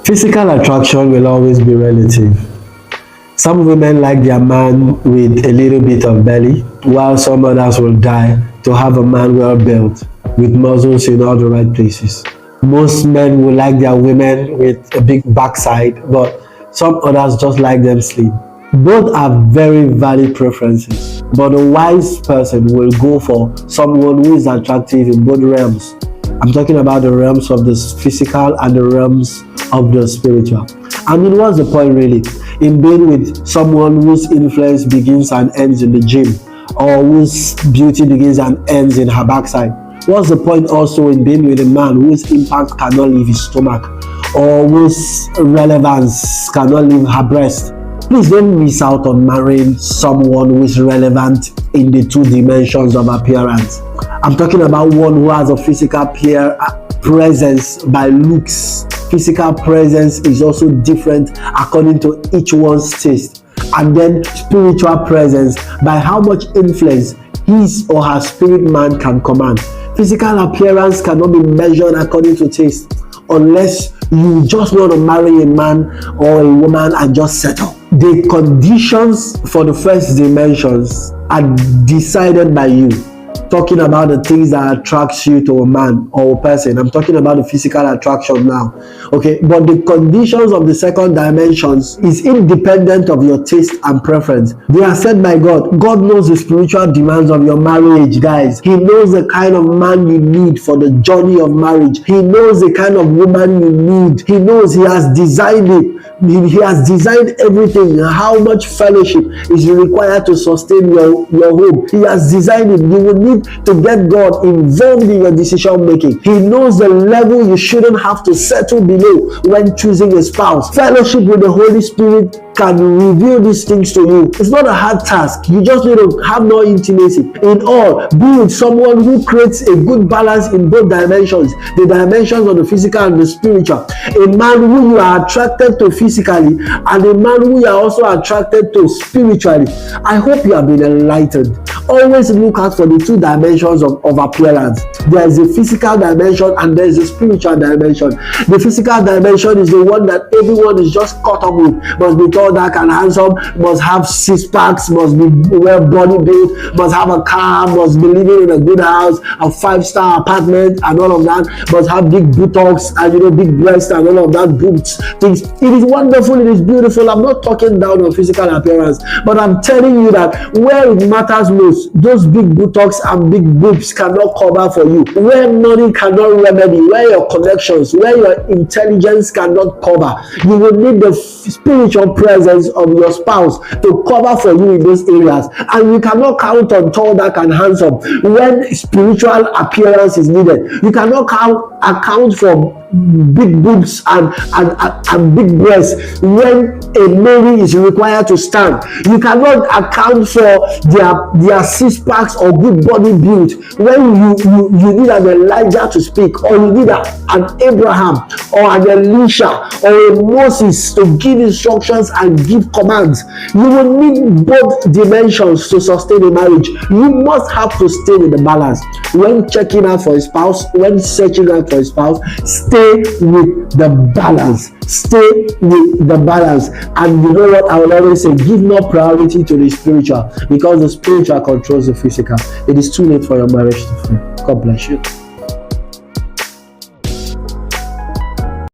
Physical attraction will always be relative. Some women like their man with a little bit of belly, while some others will die to have a man well built with muscles in all the right places. Most men will like their women with a big backside, but some others just like them slim. Both are very valid preferences, but a wise person will go for someone who is attractive in both realms. I'm talking about the realms of the physical and the realms of the spiritual. I mean, what's the point really in being with someone whose influence begins and ends in the gym, or whose beauty begins and ends in her backside? What's the point also in being with a man whose impact cannot leave his stomach, or whose relevance cannot leave her breast? Please don't miss out on marrying someone who is relevant in the two dimensions of appearance. I'm talking about one who has a physical presence by looks. Physical presence is also different according to each one's taste. And then spiritual presence by how much influence his or her spirit man can command. Physical appearance cannot be measured according to taste, unless you just want to marry a man or a woman and just settle. The conditions for the first dimensions are decided by you. Talking about the things that attracts you to a man or a person. I'm talking about the physical attraction now. Okay, but the conditions of the second dimensions is independent of your taste and preference. They are set by God. God knows the spiritual demands of your marriage, guys. He knows the kind of man you need for the journey of marriage. He knows the kind of woman you need. He knows He has designed it. He has designed everything, how much fellowship is required to sustain your home. He has designed it. You will need to get God involved in your decision making. He knows the level you shouldn't have to settle below when choosing a spouse. Fellowship with the Holy Spirit can reveal these things to you. It's not a hard task. You just need to have more intimacy. In all, be with someone who creates a good balance in both dimensions, the dimensions of the physical and the spiritual. A man who you are attracted to physically and a man who you are also attracted to spiritually. I hope you have been enlightened. Always look out for the two dimensions of appearance. There is a physical dimension and there is a spiritual dimension. The physical dimension is the one that everyone is just caught up with. Must be tall, dark and handsome, must have six packs, must be well body built, must have a car, must be living in a good house, a 5-star apartment and all of that, must have big buttocks and big breasts and all of that, boobs, things. It is wonderful, it is beautiful. I'm not talking down on physical appearance, but I'm telling you that where it matters most, those big buttocks and big boobs cannot cover for you. Where money cannot remedy, where your connections, where your intelligence cannot cover, you will need the spiritual presence of your spouse to cover for you in those areas. And you cannot count on tall, dark and handsome when spiritual appearance is needed. You cannot account for big boobs and big breasts when a Mary is required to stand. You cannot account for their six packs or good body build when you need an Elijah to speak, or you need an Abraham or an Elisha or a Moses to give instructions and give commands. You will need both dimensions to sustain a marriage. You must have to stay with the balance. When checking out for a spouse, when searching out for a spouse, stay with the balance. Stay with the balance. And you know what I will always say? Give more priority to the spiritual, because the spiritual controls the physical. It is too late for your marriage to fail. God bless you.